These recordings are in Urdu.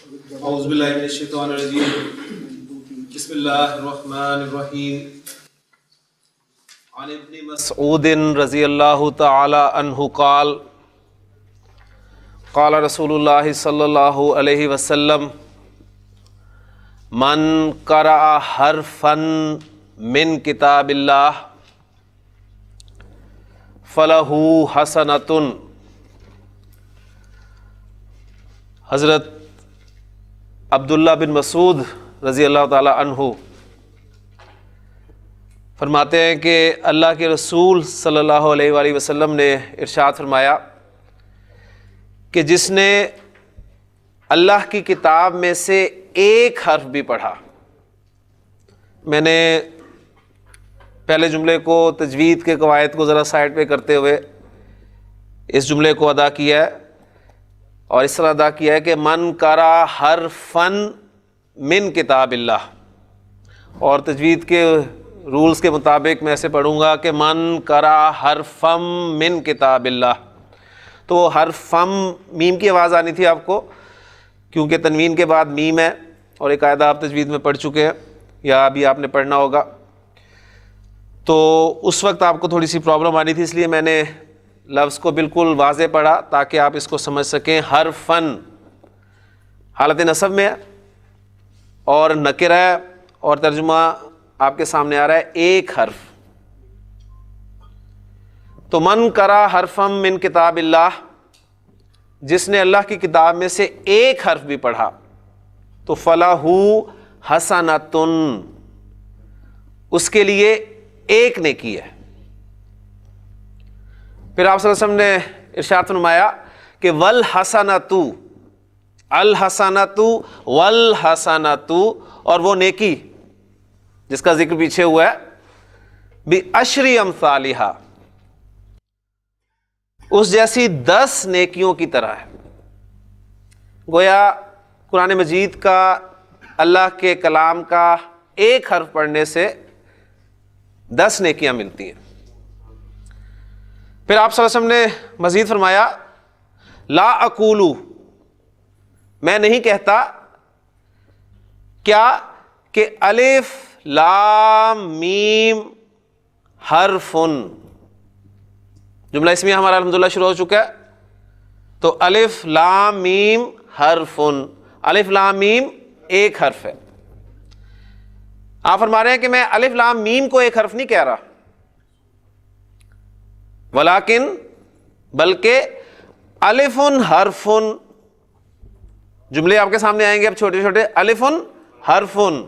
اعوذ باللہ من الشیطان الرجیم بسم اللہ الرحمن الرحیم عن ابن مسعود رضی اللہ تعالی عنہ قال قال رسول اللہ صلی اللہ علیہ وسلم من قرأ حرفا من کتاب اللہ فلہ حسنۃ۔ حضرت عبداللہ بن مسعود رضی اللہ تعالی عنہ فرماتے ہیں کہ اللہ کے رسول صلی اللہ علیہ وآلہ وسلم نے ارشاد فرمایا کہ جس نے اللہ کی کتاب میں سے ایک حرف بھی پڑھا۔ میں نے پہلے جملے کو تجوید کے قواعد کو ذرا سائڈ پہ کرتے ہوئے اس جملے کو ادا کیا ہے، اور اس طرح ادا کیا ہے کہ من قرأ حرفا من کتاب اللہ، اور تجوید کے رولز کے مطابق میں ایسے پڑھوں گا کہ من قرأ حرفا من کتاب اللہ۔ تو حرفم میم کی آواز آنی تھی آپ کو، کیونکہ تنوین کے بعد میم ہے، اور ایک قاعدہ آپ تجوید میں پڑھ چکے ہیں یا ابھی آپ نے پڑھنا ہوگا، تو اس وقت آپ کو تھوڑی سی پرابلم آنی تھی، اس لیے میں نے لفظ کو بالکل واضح پڑھا تاکہ آپ اس کو سمجھ سکیں۔ حرفن حالت نصب میں ہے اور نکرہ ہے، اور ترجمہ آپ کے سامنے آ رہا ہے ایک حرف۔ تو من قرأ حرفم من کتاب اللہ، جس نے اللہ کی کتاب میں سے ایک حرف بھی پڑھا تو فلہ حسنۃ، اس کے لیے ایک نیکی ہے۔ پھر آپ صلی اللہ علیہ وسلم نے ارشاد فرمایا کہ والحسنۃ، الحسنۃ والحسنۃ، اور وہ نیکی جس کا ذکر پیچھے ہوا ہے بعشر امثالھا، اس جیسی 10 نیکیوں کی طرح ہے۔ گویا قرآن مجید کا، اللہ کے کلام کا ایک حرف پڑھنے سے 10 نیکیاں ملتی ہیں۔ پھر آپ صلی اللہ علیہ وسلم نے مزید فرمایا لا اقول، میں نہیں کہتا کیا کہ الف لام میم حرفن، جملہ اسمیہ ہمارا الحمدللہ شروع ہو چکا ہے، تو الف لام میم حرفن، الف لام میم ایک حرف ہے۔ آپ فرما رہے ہیں کہ میں الف لام میم کو ایک حرف نہیں کہہ رہا، ولیکن بلکہ الفن حرفن، جملے آپ کے سامنے آئیں گے اب چھوٹے چھوٹے، الفن حرفن،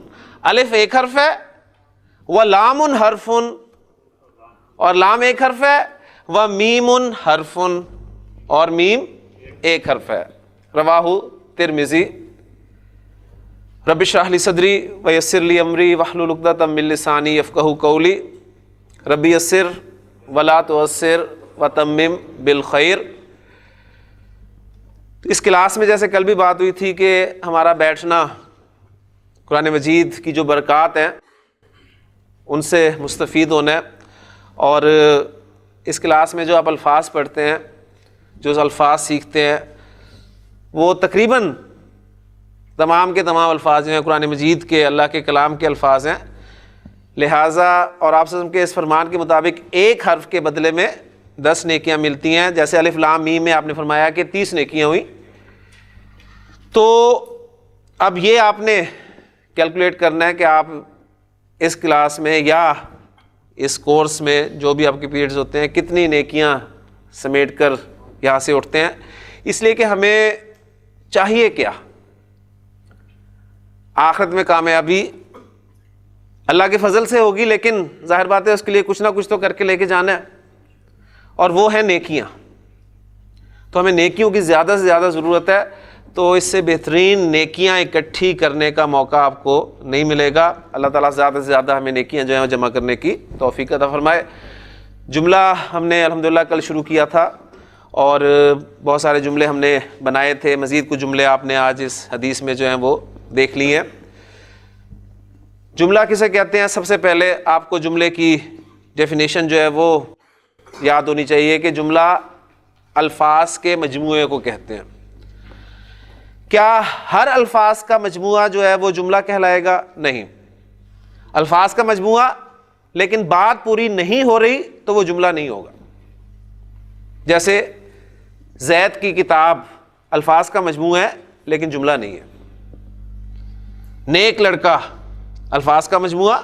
الف ایک حرف ہے، ولام حرفن، اور لام ایک حرف ہے، ومیم حرفن، اور میم ایک حرف ہے۔ رواہ ترمذی۔ رب اشرح لی صدری ویسر لی امری واحلل عقدۃ من لسانی یفقہوا قولی رب یسر ولا تعسر وتمم بالخیر۔ اس کلاس میں جیسے کل بھی بات ہوئی تھی کہ ہمارا بیٹھنا قرآن مجید کی جو برکات ہیں ان سے مستفید ہونا ہے، اور اس کلاس میں جو آپ الفاظ پڑھتے ہیں، جو الفاظ سیکھتے ہیں، وہ تقریباً تمام کے تمام الفاظ جو ہیں قرآن مجید کے، اللہ کے کلام کے الفاظ ہیں، لہٰذا اور آپ وسلم کے اس فرمان کے مطابق ایک حرف کے بدلے میں 10 نیکیاں ملتی ہیں۔ جیسے الف لام میم میں آپ نے فرمایا کہ 30 نیکیاں ہوئیں، تو اب یہ آپ نے کیلکولیٹ کرنا ہے کہ آپ اس کلاس میں یا اس کورس میں جو بھی آپ کے پیریڈز ہوتے ہیں کتنی نیکیاں سمیٹ کر یہاں سے اٹھتے ہیں۔ اس لیے کہ ہمیں چاہیے کیا، آخرت میں کامیابی اللہ کے فضل سے ہوگی، لیکن ظاہر بات ہے اس کے لیے کچھ نہ کچھ تو کر کے لے کے جانا ہے، اور وہ ہے نیکیاں۔ تو ہمیں نیکیوں کی زیادہ سے زیادہ ضرورت ہے، تو اس سے بہترین نیکیاں اکٹھی کرنے کا موقع آپ کو نہیں ملے گا۔ اللہ تعالیٰ زیادہ سے زیادہ ہمیں نیکیاں جو ہیں جمع کرنے کی توفیق عطا فرمائے۔ جملہ ہم نے الحمدللہ کل شروع کیا تھا، اور بہت سارے جملے ہم نے بنائے تھے، مزید کچھ جملے آپ نے آج اس حدیث میں جو ہیں وہ دیکھ لیے ہیں۔ جملہ کسے کہتے ہیں؟ سب سے پہلے آپ کو جملے کی ڈیفینیشن جو ہے وہ یاد ہونی چاہیے کہ جملہ الفاظ کے مجموعے کو کہتے ہیں۔ کیا ہر الفاظ کا مجموعہ جو ہے وہ جملہ کہلائے گا؟ نہیں، الفاظ کا مجموعہ لیکن بات پوری نہیں ہو رہی تو وہ جملہ نہیں ہوگا. جیسے زید کی کتاب الفاظ کا مجموعہ ہے لیکن جملہ نہیں ہے. نیک لڑکا الفاظ کا مجموعہ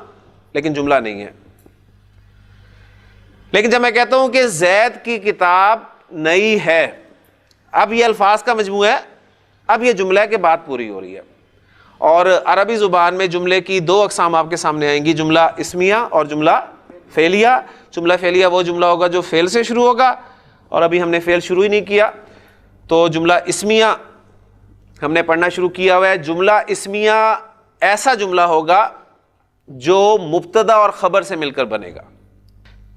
لیکن جملہ نہیں ہے. لیکن جب میں کہتا ہوں کہ زید کی کتاب نئی ہے، اب یہ الفاظ کا مجموعہ ہے، اب یہ جملہ کے بات پوری ہو رہی ہے. اور عربی زبان میں جملے کی دو اقسام آپ کے سامنے آئیں گی، جملہ اسمیہ اور جملہ فعلیہ. جملہ فعلیہ وہ جملہ ہوگا جو فعل سے شروع ہوگا، اور ابھی ہم نے فعل شروع ہی نہیں کیا، تو جملہ اسمیہ ہم نے پڑھنا شروع کیا ہوا ہے. جملہ اسمیہ ایسا جملہ ہوگا جو مبتدا اور خبر سے مل کر بنے گا.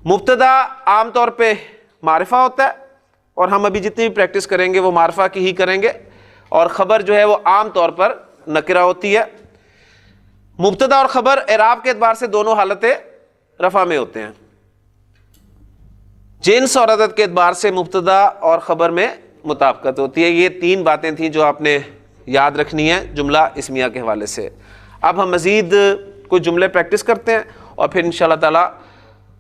مبتدا عام طور پہ معرفہ ہوتا ہے، اور ہم ابھی جتنی بھی پریکٹس کریں گے وہ معرفہ کی ہی کریں گے، اور خبر جو ہے وہ عام طور پر نکرہ ہوتی ہے. مبتدا اور خبر اعراب کے اعتبار سے دونوں حالتیں رفع میں ہوتے ہیں. جنس اور عدد کے اعتبار سے مبتدا اور خبر میں مطابقت ہوتی ہے. یہ تین باتیں تھیں جو آپ نے یاد رکھنی ہیں جملہ اسمیہ کے حوالے سے. اب ہم مزید کچھ جملے پریکٹس کرتے ہیں اور پھر انشاءاللہ تعالی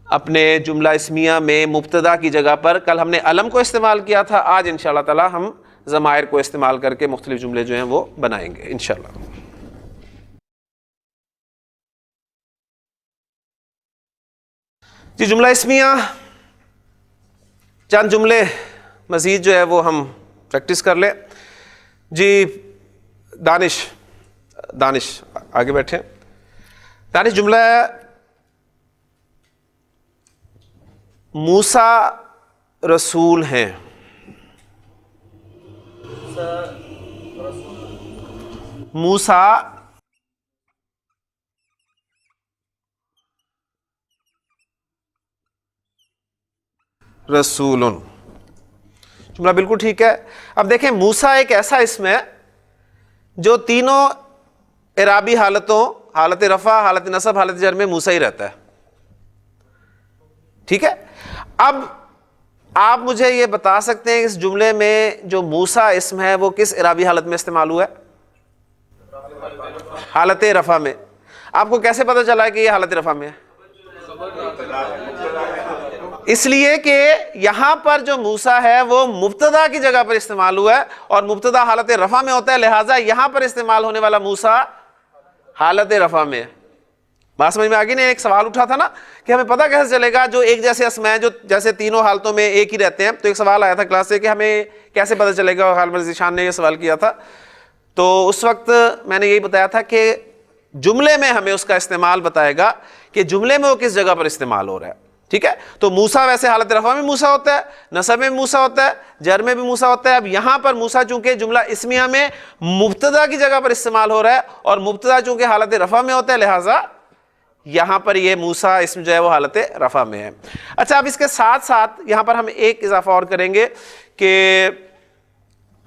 اپنے جملہ اسمیہ میں مبتدا کی جگہ پر، کل ہم نے علم کو استعمال کیا تھا، آج انشاءاللہ تعالی ہم ضمائر کو استعمال کر کے مختلف جملے جو ہیں وہ بنائیں گے انشاءاللہ. جی جملہ اسمیہ چند جملے مزید جو ہے وہ ہم پریکٹس کر لیں. جی دانش آگے بیٹھیں. دانش جملہ ہے موسیٰ رسول ہیں. موسیٰ رسول، جملہ بالکل ٹھیک ہے. اب دیکھیں موسیٰ ایک ایسا اسم ہے جو تینوں اعرابی حالتوں، حالت رفع، حالت نصب، حالت جر میں موسیٰ ہی رہتا ہے. ٹھیک ہے. اب آپ مجھے یہ بتا سکتے ہیں اس جملے میں جو موسیٰ اسم ہے وہ کس اعرابی حالت میں استعمال ہوا ہے؟ حالت رفع میں. آپ کو کیسے پتہ چلا ہے کہ یہ حالت رفع میں ہے؟ اس لیے کہ یہاں پر جو موسیٰ ہے وہ مبتدا کی جگہ پر استعمال ہوا ہے، اور مبتدا حالت رفع میں ہوتا ہے، لہٰذا یہاں پر استعمال ہونے والا موسیٰ حالت رفع میں ہے. بات سمجھ میں آگے نہیں؟ ایک سوال اٹھا تھا نا کہ ہمیں پتہ کیسے چلے گا جو ایک جیسے اسم ہیں جو جیسے تینوں حالتوں میں ایک ہی رہتے ہیں. تو ایک سوال آیا تھا کلاس سے کہ ہمیں کیسے پتہ چلے گا، غالب ذیشان نے یہ سوال کیا تھا. تو اس وقت میں نے یہی بتایا تھا کہ جملے میں ہمیں اس کا استعمال بتائے گا کہ جملے میں وہ کس جگہ پر استعمال ہو رہا ہے. ٹھیک ہے. تو موسیٰ ویسے حالت رفع میں موسیٰ ہوتا ہے، نصب میں موسیٰ ہوتا ہے، جر میں بھی موسیٰ ہوتا ہے. اب یہاں پر موسیٰ چونکہ جملہ اسمیہ میں مبتدا کی جگہ پر استعمال ہو رہا ہے، اور مبتدا چونکہ حالت رفع میں ہوتا ہے، لہٰذا یہاں پر یہ موسیٰ اسم جو ہے وہ حالت رفع میں ہے. اچھا، اب اس کے ساتھ ساتھ یہاں پر ہم ایک اضافہ اور کریں گے کہ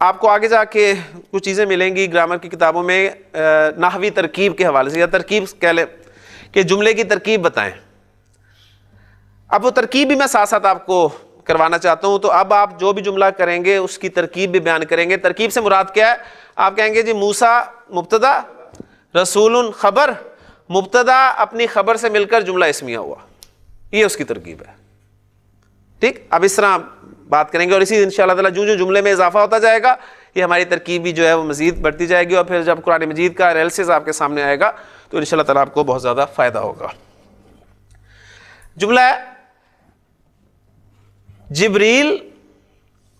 آپ کو آگے جا کے کچھ چیزیں ملیں گی گرامر کی کتابوں میں نحوی ترکیب کے حوالے سے، یا ترکیب کہہ لیں کہ جملے کی ترکیب بتائیں. اب وہ ترکیب بھی میں ساتھ ساتھ آپ کو کروانا چاہتا ہوں. تو اب آپ جو بھی جملہ کریں گے اس کی ترکیب بھی بیان کریں گے. ترکیب سے مراد کیا ہے؟ آپ کہیں گے جی موسیٰ مبتدا، رسول خبر، مبتدا اپنی خبر سے مل کر جملہ اسمیہ ہوا، یہ اس کی ترکیب ہے. ٹھیک. اب اس طرح بات کریں گے، اور اسی انشاءاللہ تعالی جو جملے میں اضافہ ہوتا جائے گا یہ ہماری ترکیب بھی جو ہے وہ مزید بڑھتی جائے گی، اور پھر جب قرآن مجید کا انالیسس آپ کے سامنے آئے گا تو انشاءاللہ تعالی آپ کو بہت زیادہ فائدہ ہوگا. جملہ ہے جبریل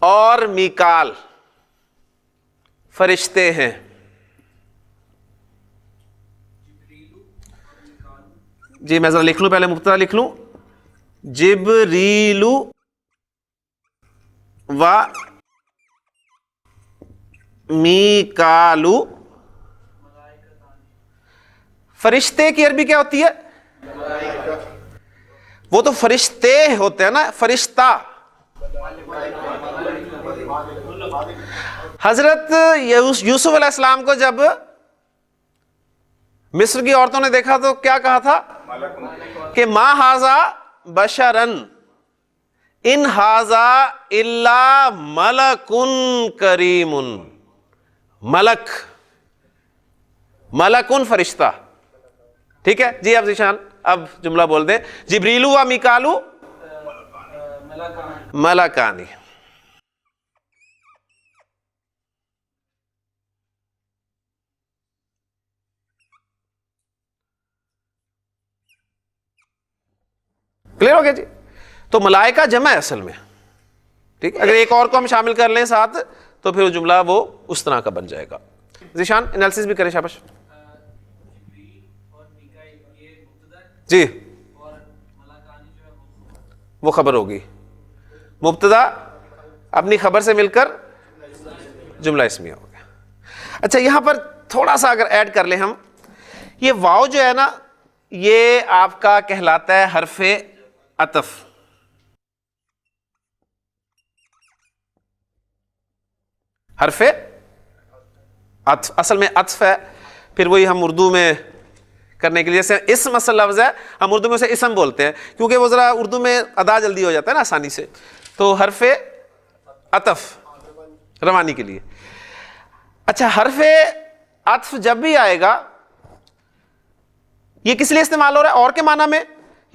اور میکال فرشتے ہیں. جی میں ذرا لکھ لوں، پہلے مبتدا لکھ لوں. جبریل و میکال. فرشتے کی عربی کیا ہوتی ہے؟ وہ تو فرشتے ہوتے ہیں نا، فرشتہ. حضرت یوسف علیہ السلام کو جب مصر کی عورتوں نے دیکھا تو کیا کہا تھا کہ ما ھذا بشرن ان ھذا الا ملک کریم. ملک، ملکن فرشتہ. ٹھیک ہے جی. اب ذیشان اب جملہ بول دیں. جبریل و میکالو ملکانی. کلیئر ہو گیا جی. تو ملائکہ جمع ہے اصل میں. ٹھیک ہے. اگر ایک اور کو ہم شامل کر لیں ساتھ تو پھر جملہ وہ اس طرح کا بن جائے گا. ذیشان انالیسس بھی کریں. شاباش جی. وہ خبر ہوگی. مبتدا اپنی خبر سے مل کر جملہ اسمیہ ہو گیا. اچھا یہاں پر تھوڑا سا اگر ایڈ کر لیں ہم, یہ واو جو ہے نا یہ آپ کا کہلاتا ہے حرف عطف. حرف عطف اصل میں عطف ہے. پھر وہی ہم اردو میں کرنے کے لیے جیسے اسم اصل لفظ ہے, ہم اردو میں اسے اسم بولتے ہیں کیونکہ وہ ذرا اردو میں ادا جلدی ہو جاتا ہے نا آسانی سے. تو حرف عطف روانی کے لیے. اچھا حرف عطف جب بھی آئے گا یہ کس لیے استعمال ہو رہا ہے؟ اور کے معنی میں,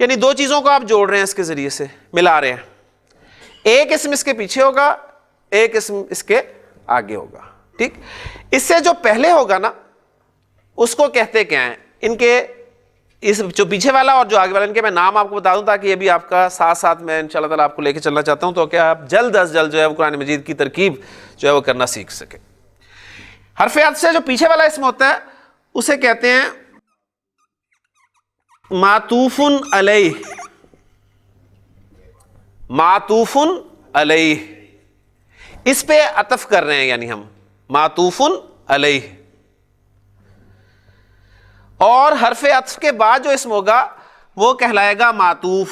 یعنی دو چیزوں کو آپ جوڑ رہے ہیں اس کے ذریعے سے, ملا رہے ہیں. ایک اسم اس کے پیچھے ہوگا, ایک اسم اس کے آگے ہوگا. ٹھیک. اس سے جو پہلے ہوگا نا اس کو کہتے کیا ہیں, ان کے اس جو پیچھے والا اور جو آگے والا, ان کے میں نام آپ کو بتا دوں تاکہ یہ بھی آپ کا ساتھ ساتھ میں انشاءاللہ تعالیٰ آپ کو لے کے چلنا چاہتا ہوں تو کہ آپ جلد از جلد جو ہے وہ قرآن مجید کی ترکیب جو ہے وہ کرنا سیکھ سکے. حرف عطف سے جو پیچھے والا اسم ہوتا ہے اسے کہتے ہیں معطوف علیہ. معطوف علیہ, اس پہ عطف کر رہے ہیں یعنی ہم معطوف علیہ. اور حرف عطف کے بعد جو اسم ہوگا وہ کہلائے گا معطوف.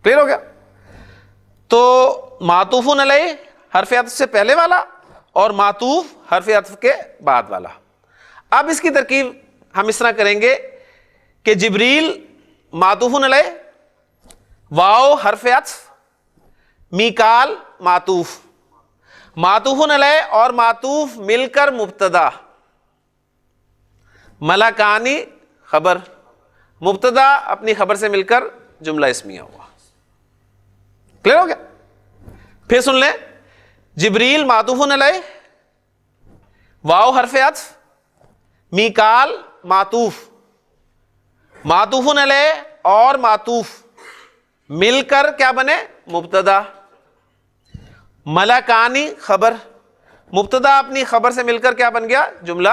کلیئر ہو گیا؟ تو معطوف علیہ حرف عطف سے پہلے والا اور معطوف حرف عطف کے بعد والا. اب اس کی ترکیب ہم اس طرح کریں گے کہ جبریل معطوف علیہ, واو حرف عطف, میکال معطوف, معطوف علیہ اور معطوف مل کر مبتدا, ملکانی خبر, مبتدا اپنی خبر سے مل کر جملہ اسمیہ ہوا. کلیئر ہو گیا؟ پھر سن لیں. جبریل معطوف علیہ, واو حرف عطف, میکال معطوف, معطوف علیہ اور معطوف مل کر کیا بنے مبتدا, ملکانی خبر, مبتدا اپنی خبر سے مل کر کیا بن گیا جملہ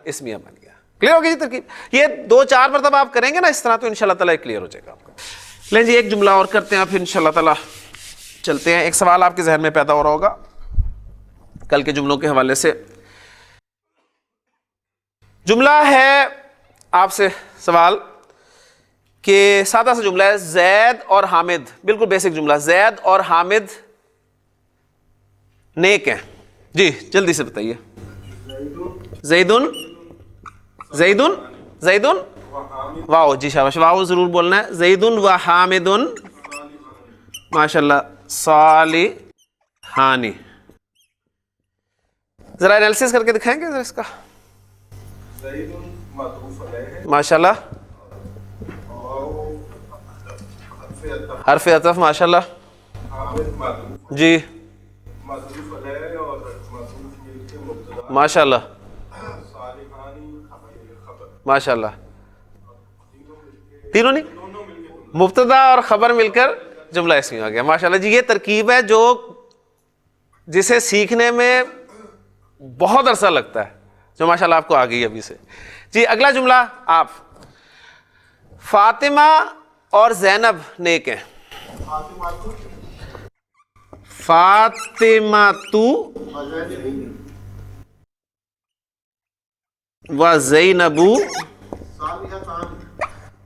اسمیہ بن گیا. کلیئر ہو گئی جی ترکیب؟ یہ 2-4 مرتبہ آپ کریں گے نا اس طرح تو انشاءاللہ تعالیٰ کلیئر ہو جائے گا آپ کا. لیں جی ایک جملہ اور کرتے ہیں پھر انشاءاللہ تعالیٰ چلتے ہیں. ایک سوال آپ کے ذہن میں پیدا ہو رہا ہوگا کل کے جملوں کے حوالے سے. جملہ ہے آپ سے سوال کہ سادہ سا جملہ ہے, زید اور حامد, بالکل بیسک جملہ, زید اور حامد نیک ہیں. جی جلدی سے بتائیے. زیدن, زیدن, زیدن, واو, جی شاباش, واو ضرور بولنا ہے. زیدن و حامدن ماشاءاللہ صالحانی. ذرا انالیسس کر کے دکھائیں گے ذرا اس کا. ماشاءاللہ, حرف عطف ماشاءاللہ, جی ماشاءاللہ, ماشاءاللہ, تینوں نہیں, مبتدا اور خبر مل کر جملہ اسمی آ گیا. ماشاءاللہ جی, یہ ترکیب ہے جو جسے سیکھنے میں بہت عرصہ لگتا ہے, جو ماشاءاللہ آپ کو آ گئی ابھی سے. جی اگلا جملہ آپ. فاطمہ اور زینب نیک ہیں. فاطمہ تو و زینب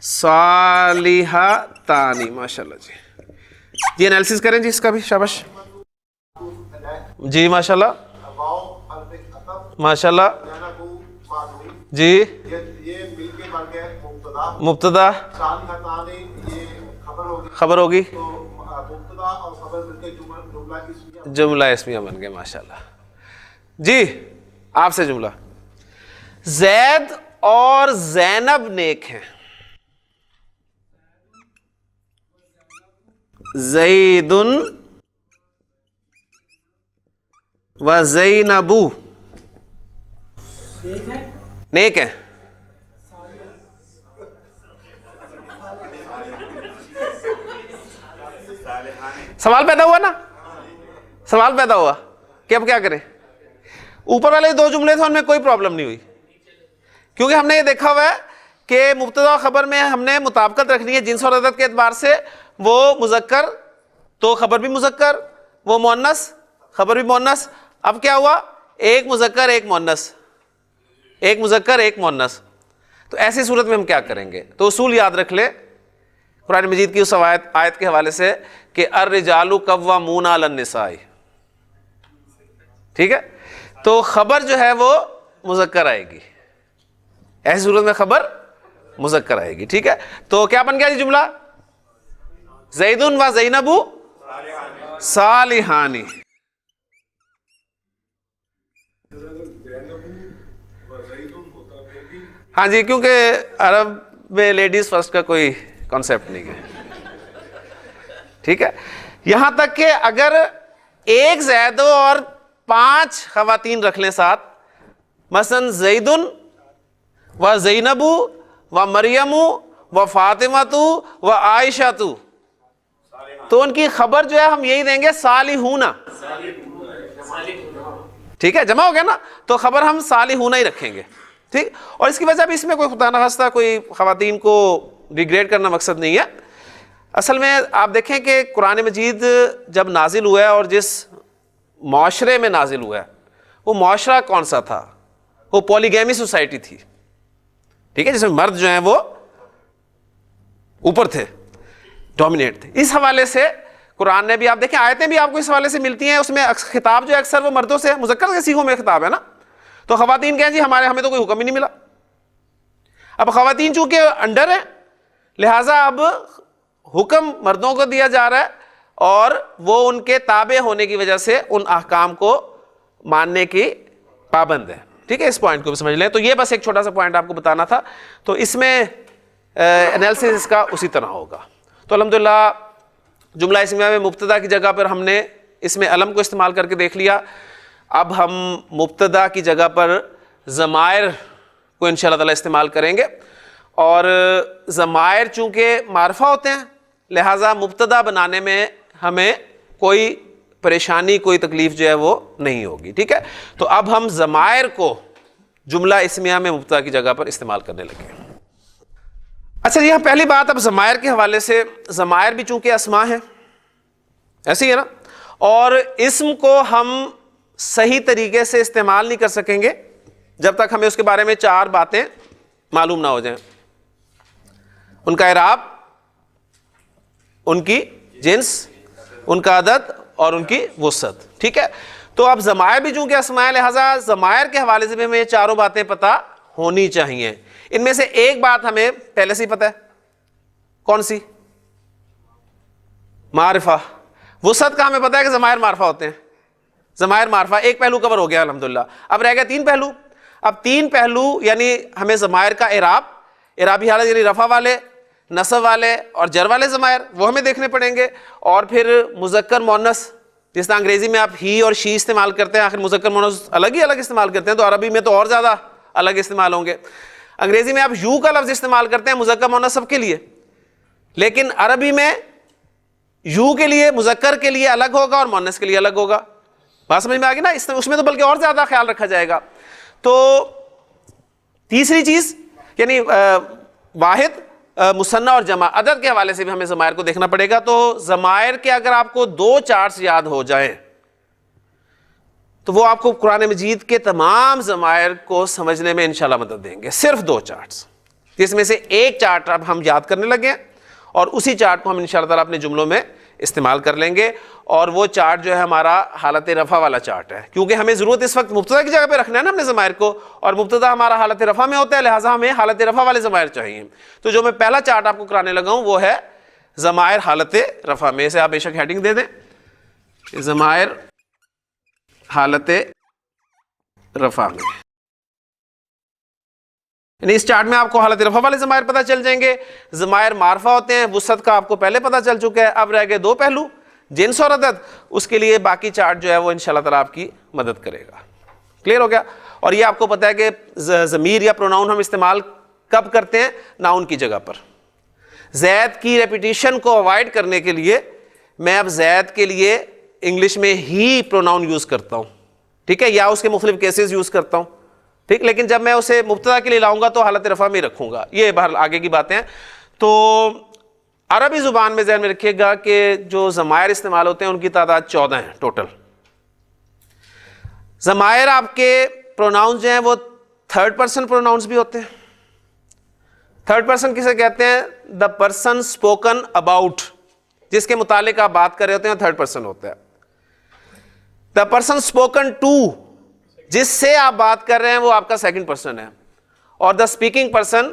صالحتان. ماشاءاللہ جی. جی انالیسس کریں جی اس کا بھی, شاباش. جی ماشاءاللہ, ماشاءاللہ, جی مبتدا خبر ہوگی, جملہ اسمیہ بن گیا، ماشاءاللہ. جی آپ سے جملہ. زید اور زینب نیک ہیں. زید و زینب نیک ہیں. سوال پیدا ہوا نا، سوال پیدا ہوا کہ اب کیا کریں. اوپر والے دو جملے تھے ان میں کوئی پرابلم نہیں ہوئی، کیونکہ ہم نے یہ دیکھا ہوا ہے کہ مبتدا و خبر میں ہم نے مطابقت رکھنی ہے جنس اور عدد کے اعتبار سے. وہ مذکر تو خبر بھی مذکر، وہ مؤنث خبر بھی مؤنث. اب کیا ہوا، ایک مذکر ایک مؤنث، ایک مذکر ایک مؤنث. تو ایسی صورت میں ہم کیا کریں گے؟ تو اصول یاد رکھ لیں قرآن مجید کی اس آیت کے حوالے سے کہ الرجال قوامون علی النساء. ٹھیک ہے، تو خبر جو ہے وہ مذکر آئے گی، ایسی صورت میں خبر مذکر آئے گی. ٹھیک ہے، تو کیا بن گیا جی جملہ؟ زید و زینب صالحان. ہاں جی، کیونکہ عرب میں لیڈیز فرسٹ کا کوئی کانسیپٹ نہیں ہے. ٹھیک ہے، یہاں تک کہ اگر ایک زید اور 5 خواتین رکھ لیں ساتھ، مثلا زید و زینب و مریم و فاطمہ و عائشہ، تو ان کی خبر جو ہے ہم یہی دیں گے صالحون. ٹھیک ہے، جمع ہو گیا نا، تو خبر ہم صالحون ہی رکھیں گے. ٹھیک، اور اس کی وجہ بھی اس میں کوئی خدا نخواستہ کوئی خواتین کو ڈیگریڈ کرنا مقصد نہیں ہے. اصل میں آپ دیکھیں کہ قرآن مجید جب نازل ہوا ہے اور جس معاشرے میں نازل ہوا ہے وہ معاشرہ کون سا تھا؟ وہ پولیگیمی سوسائٹی تھی. ٹھیک ہے، جس میں مرد جو ہیں وہ اوپر تھے، ڈومینیٹ تھے. اس حوالے سے قرآن نے بھی، آپ دیکھیں آیتیں بھی آپ کو اس حوالے سے ملتی ہیں، اس میں خطاب جو ہے اکثر وہ مردوں سے، مذکر کے صیغوں میں خطاب ہے نا. تو خواتین کہیں جی ہمیں تو کوئی حکم ہی نہیں ملا. اب خواتین چونکہ انڈر ہیں لہٰذا اب حکم مردوں کو دیا جا رہا ہے اور وہ ان کے تابع ہونے کی وجہ سے ان احکام کو ماننے کی پابند ہے. ٹھیک ہے، اس پوائنٹ کو بھی سمجھ لیں. تو یہ بس ایک چھوٹا سا پوائنٹ آپ کو بتانا تھا. تو اس میں انالیسس اس کا اسی طرح ہوگا. تو الحمدللہ جملہ اسمیہ میں مبتدا کی جگہ پر ہم نے اس میں علم کو استعمال کر کے دیکھ لیا. اب ہم مبتدا کی جگہ پر ضمائر کو انشاءاللہ تعالی استعمال کریں گے. اور ضمائر چونکہ معرفہ ہوتے ہیں لہٰذا مبتدا بنانے میں ہمیں کوئی پریشانی، کوئی تکلیف جو ہے وہ نہیں ہوگی. ٹھیک ہے، تو اب ہم ضمائر کو جملہ اسمیہ میں مبتدا کی جگہ پر استعمال کرنے لگے. اچھا جی، پہلی بات اب ضمائر کے حوالے سے، ضمائر بھی چونکہ اسماء ہیں، ایسے ہی ہے نا، اور اسم کو ہم صحیح طریقے سے استعمال نہیں کر سکیں گے جب تک ہمیں اس کے بارے میں 4 باتیں معلوم نہ ہو جائیں. ان کا اعراب، ان کی جنس، ان کا عدد اور ان کی وسعت. ٹھیک ہے، تو اب ضمائر بھی چونکہ اسماء ہے لہٰذا ضمائر کے حوالے سے بھی ہمیں یہ 4 باتیں پتہ ہونی چاہیے. ان میں سے ایک بات ہمیں پہلے سے ہی پتہ ہے، کون سی؟ معرفہ. وسعت کا ہمیں پتہ ہے کہ ضمائر معرفہ ہوتے ہیں. ضمائر معرفہ ایک پہلو کور ہو گیا الحمدللہ. اب رہ گیا 3 پہلو. اب 3 پہلو یعنی ہمیں ضمائر کا اعرابی حالت یعنی رفع والے، نصب والے اور جر والے ضمائر وہ ہمیں دیکھنے پڑیں گے. اور پھر مذکر مؤنث، جس طرح انگریزی میں آپ ہی اور شی استعمال کرتے ہیں، آخر مذکر مؤنث الگ ہی الگ استعمال کرتے ہیں، تو عربی میں تو اور زیادہ الگ استعمال ہوں گے. انگریزی میں آپ یو کا لفظ استعمال کرتے ہیں مذکر مؤنث سب کے لیے، لیکن عربی میں یو کے لیے مذکر کے لیے الگ ہوگا اور مؤنث کے لیے الگ ہوگا. بات سمجھ میں آ گئی نا؟ اس میں تو بلکہ اور زیادہ خیال رکھا جائے گا. تو تیسری چیز یعنی واحد، مثنیٰ اور جمع، عدد کے حوالے سے بھی ہمیں ضمائر کو دیکھنا پڑے گا. تو ضمائر کے اگر آپ کو 2 چارٹس یاد ہو جائیں تو وہ آپ کو قرآن مجید کے تمام ضمائر کو سمجھنے میں انشاءاللہ مدد دیں گے. صرف 2 چارٹس، جس میں سے ایک چارٹ اب ہم یاد کرنے لگے ہیں اور اسی چارٹ کو ہم انشاءاللہ تعالیٰ اپنے جملوں میں استعمال کر لیں گے. اور وہ چارٹ جو ہے ہمارا حالت رفع والا چارٹ ہے، کیونکہ ہمیں ضرورت اس وقت مبتدا کی جگہ پہ رکھنا ہے نا اپنے ضمائر کو، اور مبتدا ہمارا حالت رفع میں ہوتا ہے لہٰذا ہمیں حالت رفع والے ضمائر چاہیے. تو جو میں پہلا چارٹ آپ کو کرانے لگا ہوں وہ ہے ضمائر حالت رفع میں. اسے آپ بے شک ہیڈنگ دے دیں، ضمائر حالت رفع میں. یعنی اس چارٹ میں آپ کو حالت رفع والے ضمائر پتہ چل جائیں گے. ضمائر معرفہ ہوتے ہیں، وسعت کا آپ کو پہلے پتہ چل چکا ہے. اب رہ گئے دو پہلو، جنس اور عدد. اس کے لیے باقی چارٹ جو ہے وہ انشاءاللہ تعالیٰ آپ کی مدد کرے گا. کلیئر ہو گیا؟ اور یہ آپ کو پتہ ہے کہ ضمیر یا پروناؤن ہم استعمال کب کرتے ہیں؟ ناؤن کی جگہ پر. زید کی ریپیٹیشن کو اوائڈ کرنے کے لیے میں اب زید کے لیے انگلش میں ہی پروناؤن یوز کرتا ہوں، ٹھیک ہے، یا اس کے مختلف کیسز یوز کرتا ہوں، ٹھیک. لیکن جب میں اسے مبتدا کے لیے لاؤں گا تو حالت رفع میں رکھوں گا. یہ بہرحال آگے کی باتیں ہیں. تو عربی زبان میں ذہن میں رکھیے گا کہ جو ضمائر استعمال ہوتے ہیں ان کی تعداد 14 ہیں ٹوٹل. ضمائر آپ کے پروناؤنز جو ہیں وہ تھرڈ پرسن پروناؤنز بھی ہوتے ہیں. تھرڈ پرسن کسے کہتے ہیں؟ دا پرسن اسپوکن اباؤٹ، جس کے متعلق آپ بات کر رہے ہوتے ہیں تھرڈ پرسن ہوتا ہے. دا پرسن اسپوکن ٹو، جس سے آپ بات کر رہے ہیں وہ آپ کا سیکنڈ پرسن ہے. اور دا اسپیکنگ پرسن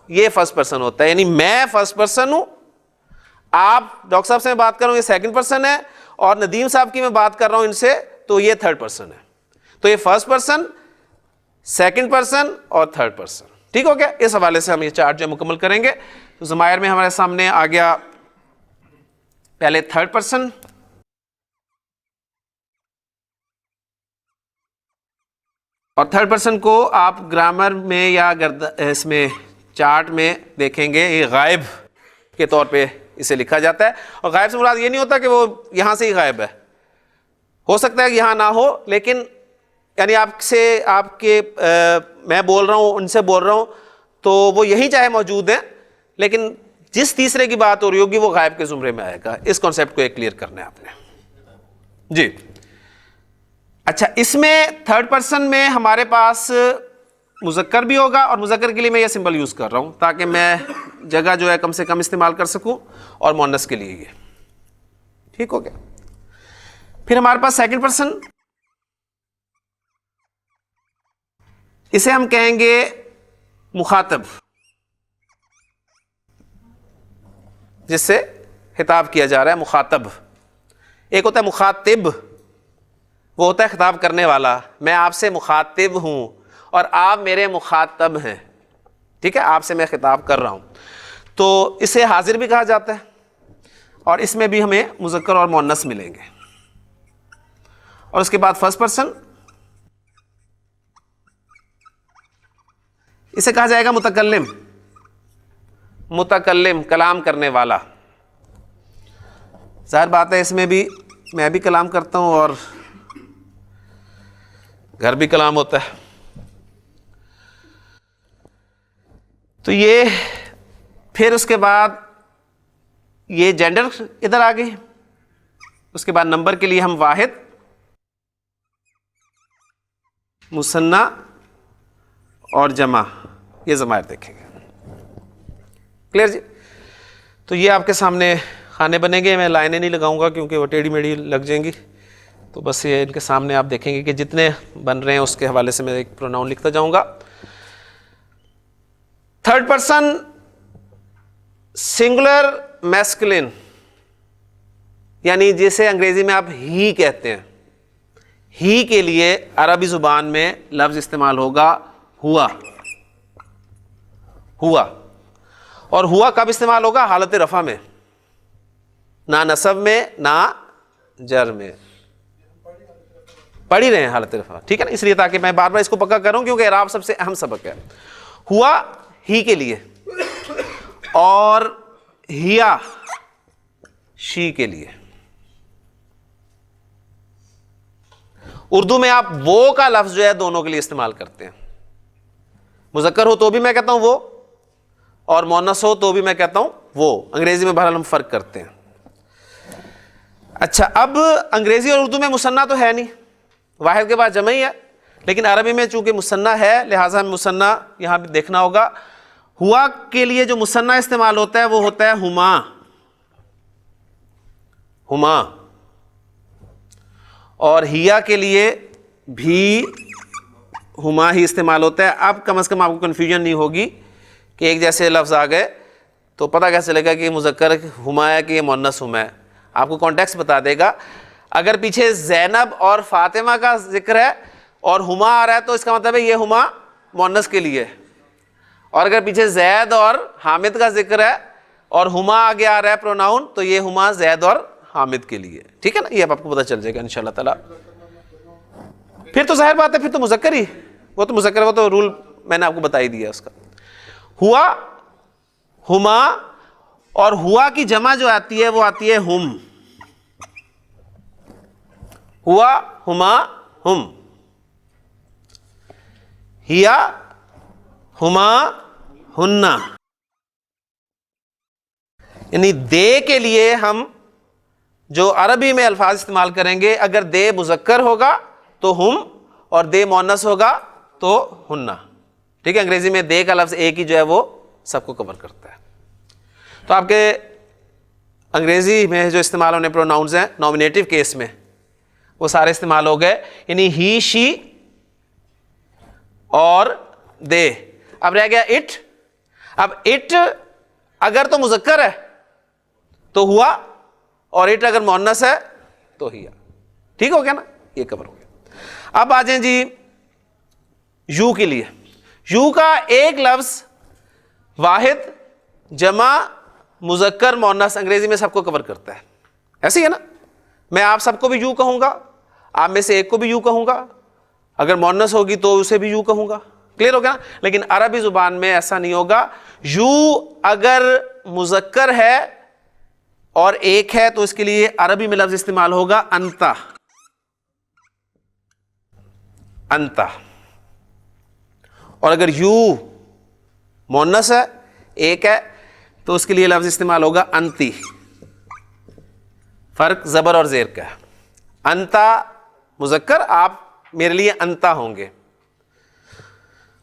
یہ فرسٹ پرسن ہوتا ہے. یعنی میں فرسٹ پرسن ہوں، آپ ڈاکٹر صاحب سے میں بات کر رہا ہوں یہ سیکنڈ پرسن ہے، اور ندیم صاحب کی میں بات کر رہا ہوں ان سے تو یہ تھرڈ پرسن ہے. تو یہ فرسٹ پرسن، سیکنڈ پرسن اور تھرڈ پرسن. ٹھیک ہو گیا؟ اس حوالے سے ہم یہ چارٹ جو مکمل کریں گے. تو ضمائر میں ہمارے سامنے آ گیا پہلے تھرڈ پرسن، اور تھرڈ پرسن کو آپ گرامر میں یا اس میں چارٹ میں دیکھیں گے یہ غائب کے طور پہ اسے لکھا جاتا ہے. اور غائب سے مراد یہ نہیں ہوتا کہ وہ یہاں سے ہی غائب ہے، ہو سکتا ہے کہ یہاں نہ ہو، لیکن یعنی آپ کے میں بول رہا ہوں، ان سے بول رہا ہوں تو وہ یہی چاہے موجود ہیں، لیکن جس تیسرے کی بات ہو رہی ہوگی وہ غائب کے زمرے میں آئے گا. اس کانسیپٹ کو ایک کلیئر کرنا ہے آپ نے. جی اچھا، اس میں تھرڈ پرسن میں ہمارے پاس مذکر بھی ہوگا، اور مذکر کے لیے میں یہ سمبل یوز کر رہا ہوں تاکہ میں جگہ جو ہے کم سے کم استعمال کر سکوں، اور مؤنث کے لیے یہ. ٹھیک ہو گیا؟ پھر ہمارے پاس سیکنڈ پرسن، اسے ہم کہیں گے مخاطب، جس سے خطاب کیا جا رہا ہے، مخاطب. ایک ہوتا ہے مخاطب، وہ ہوتا ہے خطاب کرنے والا. میں آپ سے مخاطب ہوں اور آپ میرے مخاطب ہیں، ٹھیک ہے، آپ سے میں خطاب کر رہا ہوں. تو اسے حاضر بھی کہا جاتا ہے، اور اس میں بھی ہمیں مذکر اور مؤنث ملیں گے. اور اس کے بعد فرسٹ پرسن، اسے کہا جائے گا متکلم. متکلم کلام کرنے والا. ظاہر بات ہے اس میں بھی میں بھی کلام کرتا ہوں اور گھر بھی کلام ہوتا ہے. تو یہ پھر اس کے بعد یہ جینڈر ادھر آ گئی. اس کے بعد نمبر کے لیے ہم واحد، مثنیٰ اور جمع یہ ضمائر دیکھیں گے. کلیئر جی؟ تو یہ آپ کے سامنے خانے بنیں گے. میں لائنیں نہیں لگاؤں گا کیونکہ وہ ٹیڑھی میڑھی لگ جائیں گی. تو بس یہ ان کے سامنے آپ دیکھیں گے کہ جتنے بن رہے ہیں اس کے حوالے سے میں ایک پروناؤن لکھتا جاؤں گا. تھرڈ پرسن سنگولر میسکلن، یعنی جسے انگریزی میں آپ ہی کہتے ہیں. ہی کے لیے عربی زبان میں لفظ استعمال ہوگا ہوا. ہوا، اور ہوا کب استعمال ہوگا؟ حالت رفع میں، نہ نصب میں نہ جر میں. پڑھ ہی رہے ہیں حالت رفع، ٹھیک ہے نا، اس لیے تاکہ میں بار بار اس کو پکا کروں کیونکہ اعراب سب سے اہم سبق ہے. ہوا ہی کے لیے، اور ہیا شی کے لیے. اردو میں آپ وہ کا لفظ جو ہے دونوں کے لیے استعمال کرتے ہیں. مذکر ہو تو بھی میں کہتا ہوں وہ، اور مؤنث ہو تو بھی میں کہتا ہوں وہ. انگریزی میں بہرحال ہم فرق کرتے ہیں. اچھا، اب انگریزی اور اردو میں مثنیٰ تو ہے نہیں، واحد کے بعد جمع ہی ہے، لیکن عربی میں چونکہ مثنیٰ ہے لہٰذا ہمیں مثنیٰ یہاں بھی دیکھنا ہوگا. ہوا کے لیے جو مثنیٰ استعمال ہوتا ہے وہ ہوتا ہے ہما. ہما. اور ہیا کے لیے بھی ہما ہی استعمال ہوتا ہے. اب کم از کم آپ کو کنفیوژن نہیں ہوگی کہ ایک جیسے لفظ آ گئے تو پتہ کیسے چلے گا کہ یہ مذکر ہما ہے کہ یہ مؤنث ہما ہے. آپ کو کانٹیکسٹ بتا دے گا. اگر پیچھے زینب اور فاطمہ کا ذکر ہے اور ہما آ رہا ہے تو اس کا مطلب ہے یہ ہما مؤنث کے لیے، اور اگر پیچھے زید اور حامد کا ذکر ہے اور ہما آگے آ رہا ہے پروناؤن تو یہ ہما زید اور حامد کے لیے. ٹھیک ہے نا، یہ اب آپ کو پتہ چل جائے گا انشاءاللہ تعالی. پھر تو ظاہر بات ہے پھر تو مذکر ہی، وہ تو مذکر، وہ تو رول میں نے آپ کو بتا ہی دیا اس کا. ہوا، ہما، اور ہوا کی جمع جو آتی ہے وہ آتی ہے ہم. ہوا، ہما، ہم. ہیا، ہما، ہننا. یعنی دے کے لیے ہم جو عربی میں الفاظ استعمال کریں گے، اگر دے مذکر ہوگا تو ہم اور دے مؤنث ہوگا تو ہننا. ٹھیک ہے، انگریزی میں دے کا لفظ ایک ہی جو ہے وہ سب کو کور کرتا ہے. تو آپ کے انگریزی میں جو استعمال ہونے پروناؤنز ہیں نامینیٹو کیس میں وہ سارے استعمال ہو گئے، یعنی ہی، شی اور دے. اب رہ گیا اٹ. اب اٹ اگر تو مذکر ہے تو ہوا، اور اٹ اگر مؤنث ہے تو ہیا. ٹھیک ہو گیا نا، یہ کور ہو گیا. اب آ جائیں جی یو کے لیے. یو کا ایک لفظ واحد جمع مذکر مؤنث انگریزی میں سب کو کور کرتا ہے. ایسے ہی ہے نا، میں آپ سب کو بھی یو کہوں گا، آپ میں سے ایک کو بھی یو کہوں گا، اگر مؤنث ہوگی تو اسے بھی یو کہوں گا. کلیئر ہو گیا نا. لیکن عربی زبان میں ایسا نہیں ہوگا. یو اگر مذکر ہے اور ایک ہے تو اس کے لیے عربی میں لفظ استعمال ہوگا انتا. انتا. اور اگر یو مؤنث ہے، ایک ہے، تو اس کے لیے لفظ استعمال ہوگا انتی. فرق زبر اور زیر کا ہے. انتا مذکر، آپ میرے لیے انتا ہوں گے،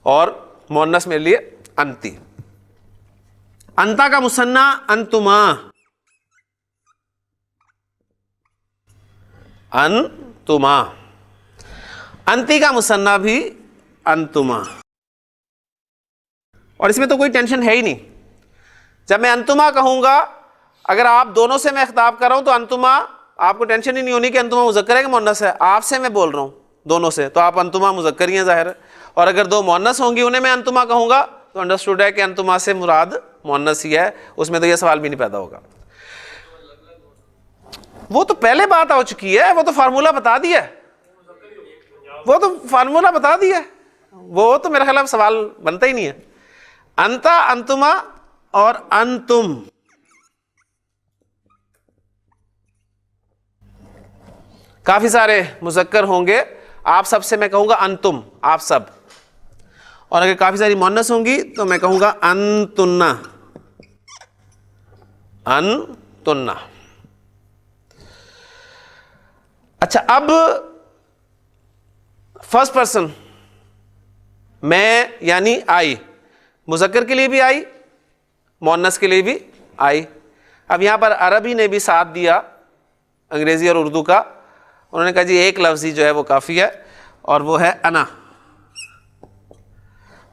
اور مؤنث میرے لیے انتی. انتا کا مثنیٰ انتما. انتما. انتی کا مثنیٰ بھی انتما. اور اس میں تو کوئی ٹینشن ہے ہی نہیں. جب میں انتما کہوں گا، اگر آپ دونوں سے میں خطاب کر رہا ہوں تو انتما، آپ کو ٹینشن ہی نہیں ہونی کہ انتما مذکر ہے کہ مؤنث ہے. آپ سے میں بول رہا ہوں دونوں سے، تو آپ انتما مذکر ہی ہیں ظاہر ہے. اور اگر دو مؤنث ہوں گی انہیں میں انتما کہوں گا تو انڈرسٹوڈ ہے کہ انتما سے مراد مؤنث ہی ہے. اس میں تو یہ سوال بھی نہیں پیدا ہوگا. وہ تو پہلے بات ہو چکی ہے، وہ تو فارمولہ بتا دیا ہے، وہ تو فارمولہ بتا دیا ہے، وہ تو میرے خیال سوال بنتا ہی نہیں ہے. انتا، انتما اور انتم. کافی سارے مذکر ہوں گے، آپ سب سے میں کہوں گا انتم، آپ سب. اور اگر کافی ساری مؤنث ہوں گی تو میں کہوں گا انتنا. انتنا. اچھا، اب فرسٹ پرسن میں یعنی آئی، مذکر کے لیے بھی آئی، مؤنث کے لیے بھی آئی. اب یہاں پر عربی نے بھی ساتھ دیا انگریزی اور اردو کا. انہوں نے کہا جی ایک لفظ ہی جو ہے وہ کافی ہے، اور وہ ہے انا.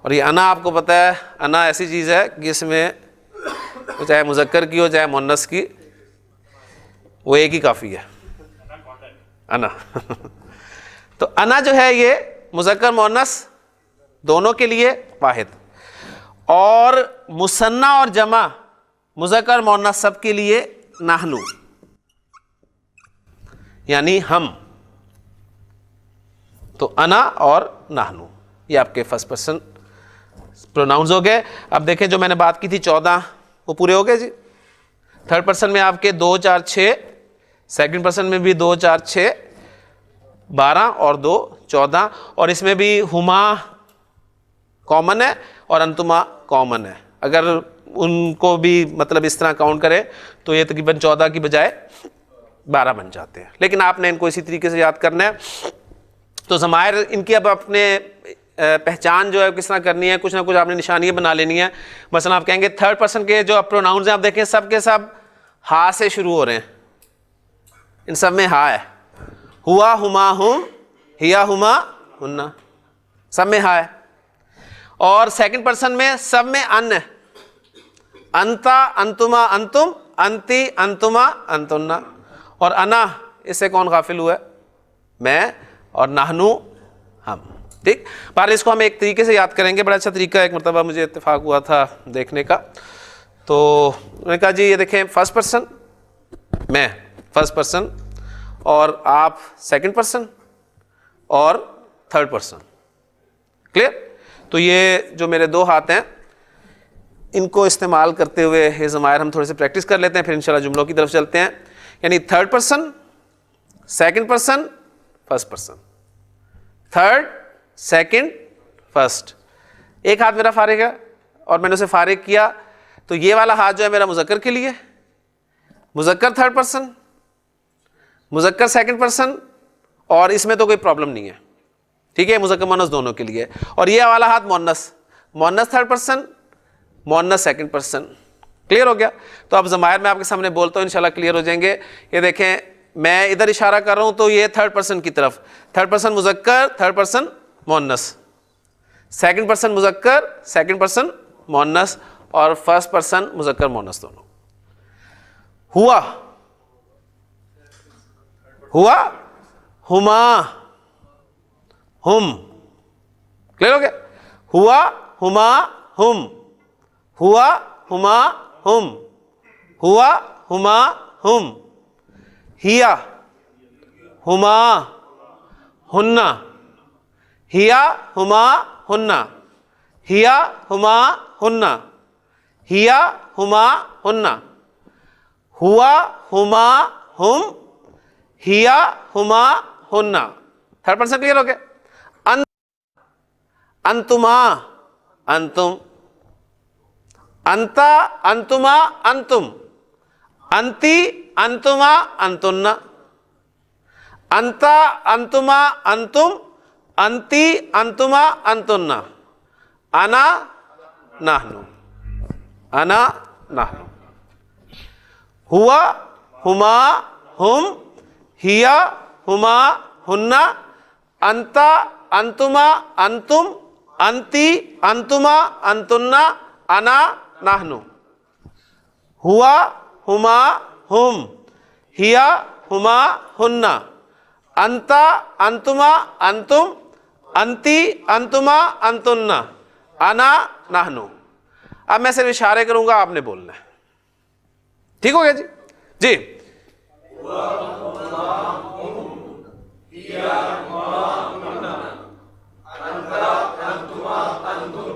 اور یہ انا آپ کو پتہ ہے، انا ایسی چیز ہے کہ اس میں چاہے مذکر کی ہو چاہے مؤنث کی، وہ ایک ہی کافی ہے، انا. تو انا جو ہے یہ مذکر مؤنث دونوں کے لیے واحد، اور مثنیٰ اور جمع مذکر مؤنث سب کے لیے نحنو، یعنی ہم. تو انا اور نحنو یہ آپ کے فرسٹ پرسن پروناؤنز ہو گئے. اب دیکھیں جو میں نے بات کی تھی 14 وہ پورے ہو گئے جی. تھرڈ پرسن میں آپ کے 2 4 6، سیکنڈ پرسن میں بھی 2 4 6 12 اور 2 14، اور اس میں بھی ہما کامن ہے اور انتما کامن ہے. اگر ان کو بھی مطلب اس طرح کاؤنٹ کرے تو یہ تقریباً 14 کی بجائے 12 بن جاتے ہیں. لیکن آپ نے ان کو اسی طریقے سے یاد کرنا ہے. تو ضمائر ان کی اب اپنے پہچان جو ہے کس طرح کرنی ہے، کچھ نہ کچھ آپ نے نشانیاں بنا لینی ہے. مثلا آپ کہیں گے تھرڈ پرسن کے جو پروناؤنز ہیں آپ دیکھیں سب کے سب ہا سے شروع ہو رہے ہیں، ان سب میں ہا ہے. ہوا، ہما، ہم، ہیا، ہما، ہننا، سب میں ہا ہے. اور سیکنڈ پرسن میں سب میں ان ہے، انتا، انتما، انتم، انتی، انتما، انتنا. اور انا اس سے کون غافل ہوا ہے؟ میں، اور نحنو ہم. ٹھیک، بہرحال اس کو ہم ایک طریقے سے یاد کریں گے. بڑا اچھا طریقہ ایک مرتبہ مجھے اتفاق ہوا تھا دیکھنے کا. تو انہوں نے کہا جی یہ دیکھیں فرسٹ پرسن میں فرسٹ پرسن اور آپ سیکنڈ پرسن اور تھرڈ پرسن. کلیئر؟ تو یہ جو میرے دو ہاتھ ہیں ان کو استعمال کرتے ہوئے یہ ضمائر ہم تھوڑے سے پریکٹس کر لیتے ہیں، پھر انشاءاللہ جملوں کی طرف چلتے ہیں. یعنی third person, second person, first person, third, second, first. ایک ہاتھ میرا فارغ ہے اور میں نے اسے فارغ کیا، تو یہ والا ہاتھ جو ہے میرا مذکر کے لیے، مذکر تھرڈ پرسن، مذکر سیکنڈ پرسن، اور اس میں تو کوئی پرابلم نہیں ہے. ٹھیک ہے، مذکر مؤنث دونوں کے لیے. اور یہ والا ہاتھ مؤنث، مؤنث تھرڈ پرسن، مؤنث سیکنڈ پرسن. کلیئر ہو گیا؟ تو اب ضمائر میں آپ کے سامنے بولتا ہوں انشاءاللہ کلیئر ہو جائیں گے. یہ دیکھیں میں ادھر اشارہ کر رہا ہوں تو یہ تھرڈ پرسن کی طرف، تھرڈ پرسن مذکر، تھرڈ پرسن مؤنث، سیکنڈ پرسن مذکر، سیکنڈ پرسن مؤنث، اور فرسٹ پرسن مذکر مؤنث دونوں. ہوا، ہوا، ہما، ہم. کلیئر ہو گیا؟ ہوا، ہما، ہم، ہوا، ہما، ہم، ہوا، ہما، ہم، ہیا، ہما، ہننا، ہیا، ہما، ہننا، ہیا، ہما، ہننا، ہیا، ہما، ہننا، ہوا، ہما، ہم، ہیا، ہما، ہننا. تھرڈ پرسن کلیئر ہو گیا؟ انتما، انتم، انتا، انتما، انتم، انتی، انتما، انتن، انتا، انتما، انتم، انتی، انتما، انتن، انا، نحن، انا، نحن. ہوا، ہما، ہم، ہیا، ہما، ہننا، انتا، انتما، انتم، انتی، انتما، انتن، انا، نحن. ہوا، ہما، ہم، ہیا، ہما، ہننا، انتا، انتما، انتم، انتی، انتما، انتن، انا، نحن. اب میں صرف اشارے کروں گا، آپ نے بولنا ہے. ٹھیک ہو گیا جی؟ جی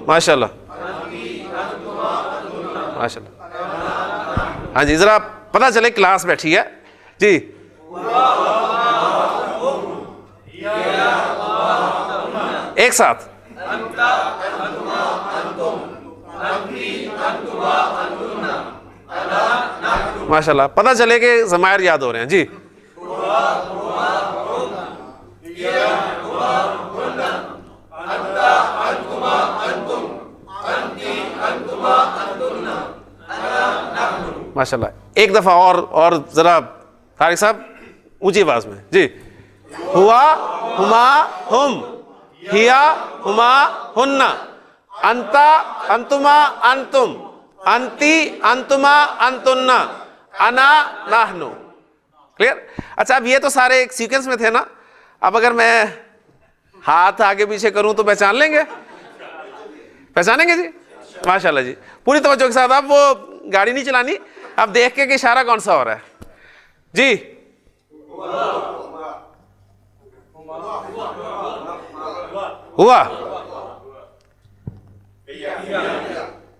ماشاء اللہ، ماشاء اللہ. ہاں جی ذرا پتہ چلے کلاس بیٹھی ہے. جی ایک ساتھ ماشاء اللہ، پتہ چلے کہ ضمائر یاد ہو رہے ہیں. جی ماشاء اللہ. ایک دفعہ اور ذرا طارق صاحب اونچی آواز میں. جی ہوا، ہما، ہم، ہیا، ہما، ہننا، انتا، انتما، انتم، انتی، انتما، انتن، انا، نحن. کلیئر؟ اچھا اب یہ تو سارے ایک سیکوینس میں تھے نا. اب اگر میں ہاتھ آگے پیچھے کروں تو پہچان لیں گے؟ پہچانیں گے جی؟ ماشاء اللہ جی. پوری توجہ کے ساتھ. اب وہ گاڑی نہیں چلانی، اب دیکھ کے کہ اشارہ کون سا ہو رہا ہے. جی ہوا،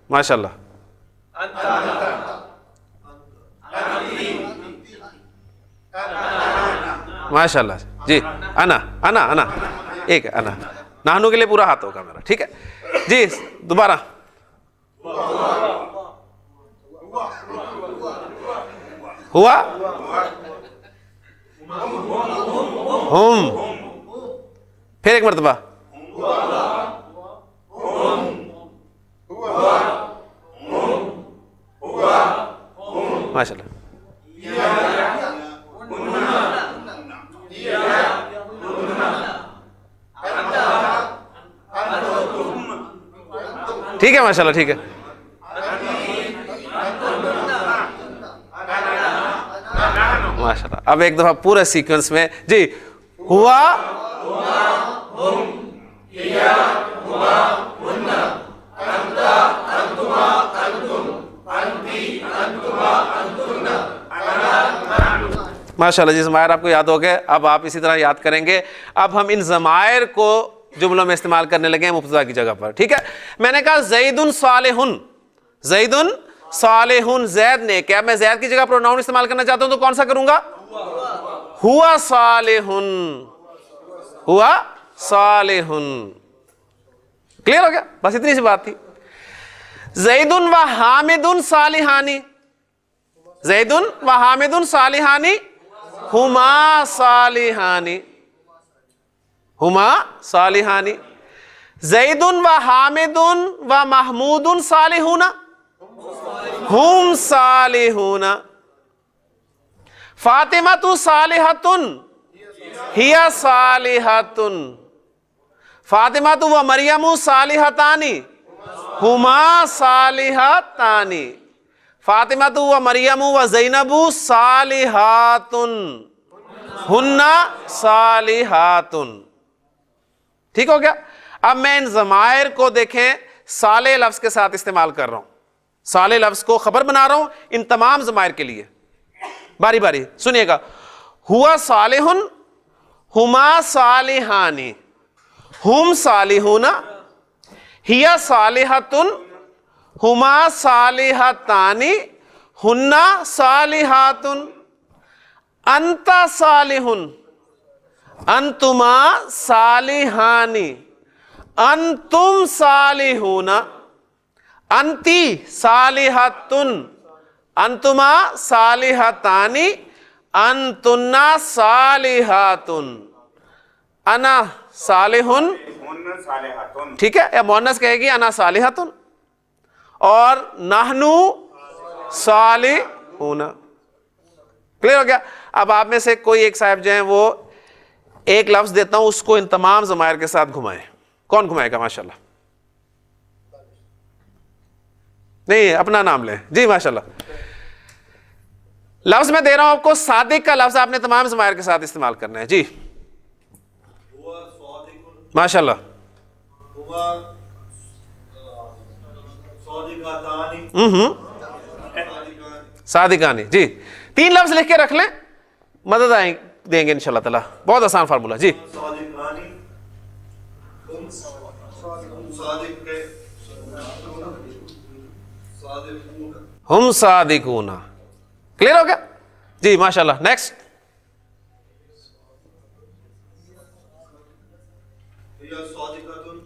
ماشاء اللہ، ماشاء اللہ. جی انا، انا، انا، ایک ہے انا. نہنو کے لیے پورا ہاتھ ہوگا میرا. ٹھیک ہے جی دوبارہ. ہوا، ہم، پھر ایک مرتبہ. ماشاء اللہ. ٹھیک ہے ماشاء اللہ. ٹھیک ہے ماشاءاللہ. اب ایک دفعہ پورا سیکوینس میں جی. ہوا ماشاءاللہ جی. ضمائر آپ کو یاد ہو گئے. اب آپ اسی طرح یاد کریں گے. اب ہم ان ضمائر کو جملوں میں استعمال کرنے لگے ہیں مبتدا کی جگہ پر. ٹھیک ہے. میں نے کہا زید صالح، زید صالح، زید نیک ہے. میں زید کی جگہ پروناؤن استعمال کرنا چاہتا ہوں تو کون سا کروں گا؟ ہوا صالح، ہوا صالح. کلیئر ہو گیا؟ بس اتنی سی بات تھی. زید و حامد صالحانی، زید و حامد صالحانی ہما صالحانی، ہما صالحانی. زید و حامد و محمود صالحون ہم صالحون. فاطمۃ صالحۃ ہی صالحۃ. فاطمۃ و مریم صالحتان ہما صالحتان. فاطمۃ و مریم و زینب صالحات ہن صالحات. ٹھیک ہو گیا؟ اب میں ان ضمائر کو دیکھیں صالح لفظ کے ساتھ استعمال کر رہا ہوں. صالح لفظ کو خبر بنا رہا ہوں ان تمام ضمائر کے لیے. باری باری سنیے گا. ہوا صالح، ہما صالحانی، ہم صالحون، ہی صالحۃ، ہما صالحتان، ہن صالحات. انت صالح، انتما صالحان، انتم صالحون، انتی صالحۃ، انتما صالحتان، انتن صالحات. انا صالح، ٹھیک ہے. یا مؤنث کہے گی انا صالحۃ، اور نحنو صالحون. کلیئر ہو گیا؟ اب آپ میں سے کوئی ایک صاحب جو ہیں وہ ایک لفظ دیتا ہوں اس کو ان تمام ضمائر کے ساتھ گھمائیں. کون گھمائے گا؟ ماشاءاللہ. نہیں اپنا نام لیں جی. ماشاءاللہ. لفظ میں دے رہا ہوں آپ کو صادق کا لفظ آپ نے تمام ضمائر کے ساتھ استعمال کرنا ہے جی. ماشاءاللہ. صادقانی جی. 3 لفظ لکھ کے رکھ لیں، مدد آئیں دیں گے انشاءاللہ تعالی. بہت آسان فارمولہ جی. ہم صادقون. کلیئر ہو گیا جی. ماشاءاللہ. نیکسٹ.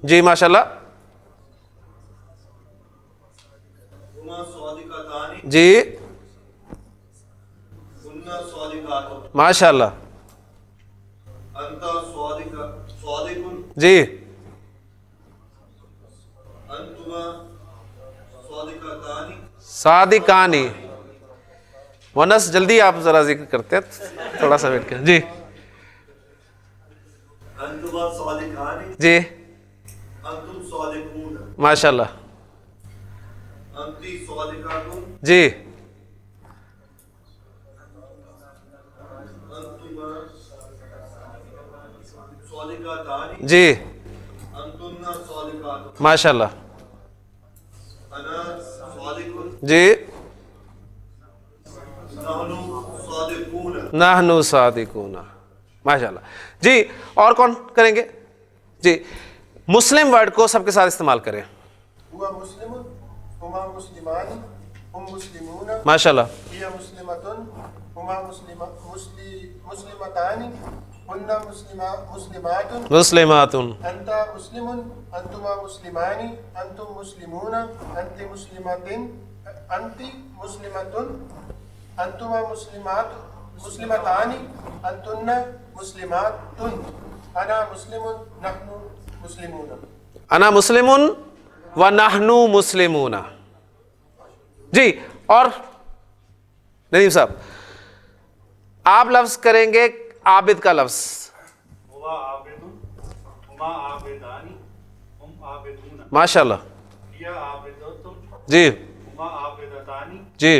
جی ماشاءاللہ. جی ماشاءاللہ. جی صادقانی. ونس جلدی آپ ذرا ذکر کرتے ہیں، تھوڑا سا ویٹ کریں جی. جی ماشاءاللہ. جی جی ماشاءاللہ. جی نحن صادقون. ماشاءاللہ جی. اور کون کریں گے جی؟ مسلم ورڈ کو سب کے ساتھ استعمال کریں. ہوا مسلم، ہما مسلمان، ہم مسلمون، ماشاءاللہ. ہی مسلمتن، ہما مسلمتان، ہن مسلمات، مسلمات. انت مسلم، انتما مسلمان، انتم مسلمون، انت مسلمتن، انت مسلمتن، انتما مسلمتان، انتن مسلمات، انا مسلم، نحن مسلمون. انا مسلم و نحن مسلمون. جی. اور ندیم صاحب آپ لفظ کریں گے عابد کا لفظ. ماشاءاللہ. جی جی